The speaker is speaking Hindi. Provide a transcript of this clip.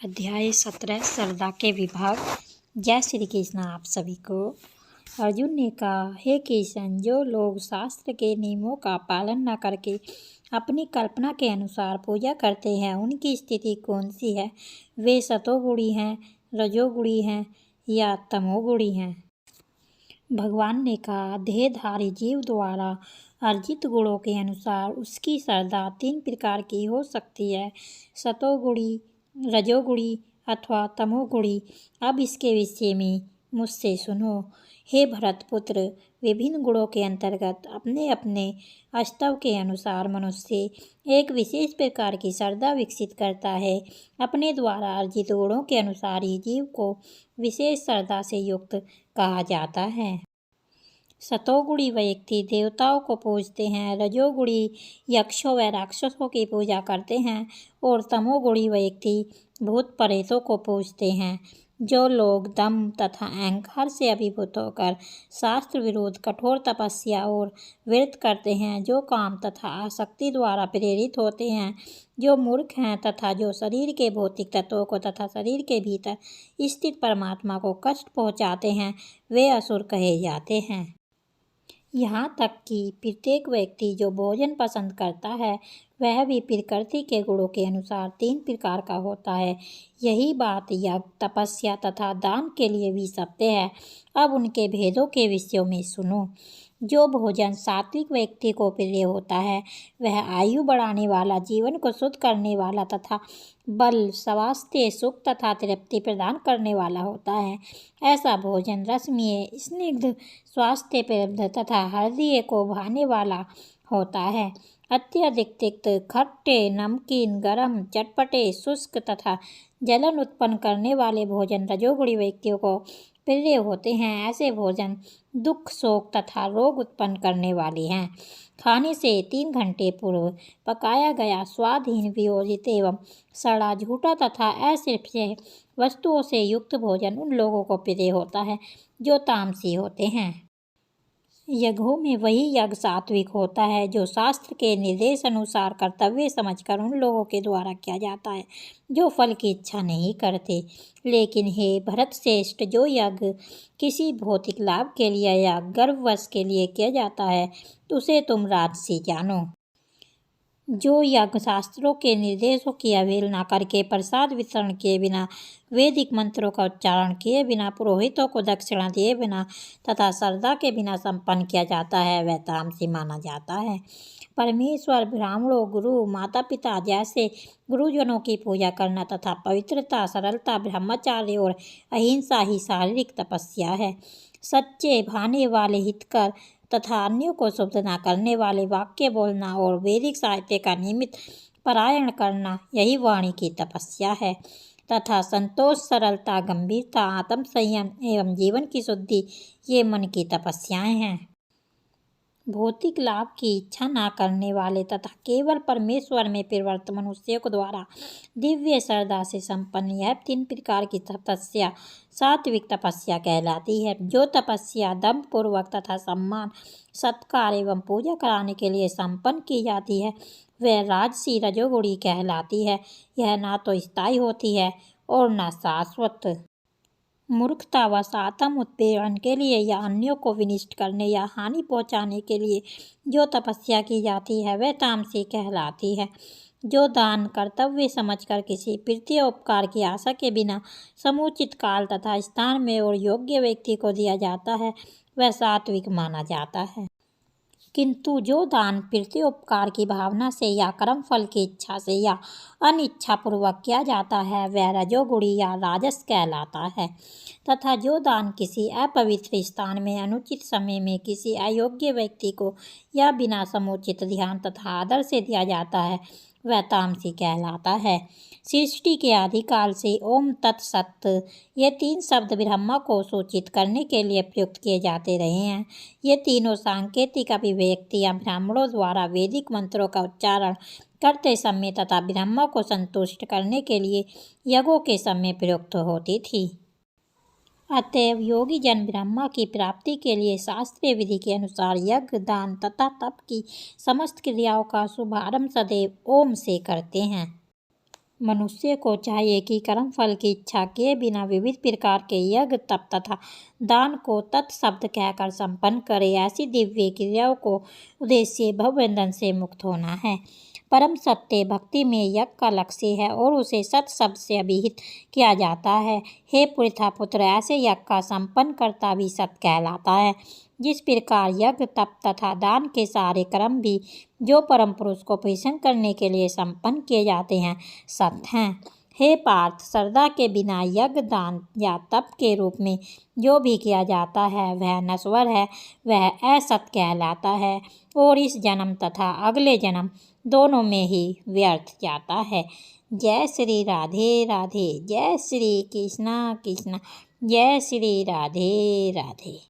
अध्याय 17 श्रद्धा के विभाग। जय श्री कृष्ण आप सभी को। अर्जुन ने कहा, हे कृष्ण, जो लोग शास्त्र के नियमों का पालन न करके अपनी कल्पना के अनुसार पूजा करते हैं, उनकी स्थिति कौन सी है? वे सतोगुणी हैं, रजोगुणी हैं या तमोगुणी हैं? भगवान ने कहा, देहधारी जीव द्वारा अर्जित गुणों के अनुसार उसकी श्रद्धा 3 प्रकार की हो सकती है, सतोगुणी, रजोगुणी अथवा तमोगुणी। अब इसके विषय में मुझसे सुनो। हे भरतपुत्र, विभिन्न गुणों के अंतर्गत अपने अपने अस्तव के अनुसार मनुष्य एक विशेष प्रकार की श्रद्धा विकसित करता है। अपने द्वारा अर्जित गुणों के अनुसार ही जीव को विशेष श्रद्धा से युक्त कहा जाता है। सतोगुणी व्यक्ति देवताओं को पूजते हैं, रजोगुणी यक्षों व राक्षसों की पूजा करते हैं और तमोगुणी व्यक्ति भूत प्रेतों को पूजते हैं। जो लोग दम तथा अहंकार से अभिभूत होकर शास्त्र विरोध कठोर तपस्या और व्रत करते हैं, जो काम तथा आसक्ति द्वारा प्रेरित होते हैं, जो मूर्ख हैं तथा जो शरीर के भौतिक तत्वों को तथा शरीर के भीतर स्थित परमात्मा को कष्ट पहुँचाते हैं, वे असुर कहे जाते हैं। यहाँ तक कि प्रत्येक व्यक्ति जो भोजन पसंद करता है, वह भी प्रकृति के गुणों के अनुसार 3 प्रकार का होता है। यही बात यज्ञ, तपस्या तथा दान के लिए भी सत्य है। अब उनके भेदों के विषयों में सुनो। जो भोजन सात्विक व्यक्ति को प्रिय होता है, वह आयु बढ़ाने वाला, जीवन को शुद्ध करने वाला तथा बल, स्वास्थ्य, सुख तथा तृप्ति प्रदान करने वाला होता है। ऐसा भोजन रसमय, स्निग्ध, स्वास्थ्यप्रद तथा हृदय को भाने वाला होता है। अत्यधिक तिक्त, खट्टे, नमकीन, गरम, चटपटे, शुष्क तथा जलन उत्पन्न करने वाले भोजन रजोगुणी व्यक्तियों को प्रिय होते हैं। ऐसे भोजन दुख, शोक तथा रोग उत्पन्न करने वाले हैं। खाने से 3 घंटे पूर्व पकाया गया स्वादहीन, वियोजित एवं सड़ा, झूठा तथा अतृप्त वस्तुओं से युक्त भोजन उन लोगों को प्रिय होता है जो तामसी होते हैं। यज्ञों में वही यज्ञ सात्विक होता है जो शास्त्र के निर्देश अनुसार कर्तव्य समझकर उन लोगों के द्वारा किया जाता है जो फल की इच्छा नहीं करते। लेकिन हे भरत श्रेष्ठ, जो यज्ञ किसी भौतिक लाभ के लिए या गर्ववश के लिए किया जाता है, उसे तुम राजसी जानो। जो यज्ञ शास्त्रों के निर्देशों की अवहेलना करके, प्रसाद वितरण किए बिना, वैदिक मंत्रों का उच्चारण किए बिना, पुरोहितों को दक्षिणा दिए बिना तथा श्रद्धा के बिना संपन्न किया जाता है, वह तामसी माना जाता है। परमेश्वर, ब्राह्मणों, गुरु, माता पिता जैसे गुरुजनों की पूजा करना तथा पवित्रता, सरलता, ब्रह्मचार्य और अहिंसा ही शारीरिक तपस्या है। सच्चे, भाने वाले, हितकर तथा अन्यों को शुद्ध न करने वाले वाक्य बोलना और वैदिक साहित्य का नियमित पारायण करना, यही वाणी की तपस्या है। तथा संतोष, सरलता, गंभीरता, आत्म संयम एवं जीवन की शुद्धि, ये मन की तपस्याएं हैं। भौतिक लाभ की इच्छा न करने वाले तथा केवल परमेश्वर में प्रवृत्त मनुष्यों के द्वारा दिव्य श्रद्धा से संपन्न यह 3 प्रकार की तपस्या सात्विक तपस्या कहलाती है। जो तपस्या दम्भ पूर्वक तथा सम्मान, सत्कार एवं पूजा कराने के लिए संपन्न की जाती है, वह राजसी रजोगुणी कहलाती है। यह ना तो स्थायी होती है और न शाश्वत। मूर्खतावश आत्म उत्पीड़न के लिए या अन्यों को विनष्ट करने या हानि पहुंचाने के लिए जो तपस्या की जाती है, वह तामसी कहलाती है। जो दान कर्तव्य समझकर किसी प्रत्युपकार उपकार की आशा के बिना समुचित काल तथा स्थान में और योग्य व्यक्ति को दिया जाता है, वह सात्विक माना जाता है। किंतु जो दान प्रत्युपकार की भावना से या कर्म फल की इच्छा से या अनिच्छा पूर्वक किया जाता है, वह रजोगुणी या राजस कहलाता है। तथा जो दान किसी अपवित्र स्थान में अनुचित समय में किसी अयोग्य व्यक्ति को या बिना समुचित ध्यान तथा आदर से दिया जाता है, वह तामसी कहलाता है। सृष्टि के आदिकाल से ओम तत्सत ये 3 शब्द ब्रह्मा को सूचित करने के लिए प्रयुक्त किए जाते रहे हैं। ये तीनों सांकेतिक अभिव्यक्तियाँ ब्राह्मणों द्वारा वैदिक मंत्रों का उच्चारण करते समय तथा ब्रह्मा को संतुष्ट करने के लिए यज्ञों के समय प्रयुक्त होती थी। अतएव योगी जन ब्रह्मा की प्राप्ति के लिए शास्त्रीय विधि के अनुसार यज्ञ, दान तथा तप की समस्त क्रियाओं का शुभारंभ सदैव ओम से करते हैं। मनुष्य को चाहिए कि कर्मफल की इच्छा किए बिना विविध प्रकार के यज्ञ तप तथा दान को तत्शब्द कहकर संपन्न करे। ऐसी दिव्य क्रियाओं को उद्देश्य भवबंधन से मुक्त होना है। परम सत्य भक्ति में यज्ञ का लक्ष्य है और उसे सत शब्द से अभिहित किया जाता है। हे पृथा पुत्र, ऐसे यज्ञ का संपन्न करता भी सत कहलाता है। जिस प्रकार यज्ञ तप तथा दान के सारे कर्म भी जो परम पुरुष को प्रसन्न करने के लिए संपन्न किए जाते हैं सत हैं। हे पार्थ, श्रद्धा के बिना यज्ञ दान या तप के रूप में जो भी किया जाता है वह नश्वर है, वह असत कहलाता है और इस जन्म तथा अगले जन्म दोनों में ही व्यर्थ जाता है। जय श्री राधे राधे। जय श्री कृष्णा कृष्णा। जय श्री राधे राधे।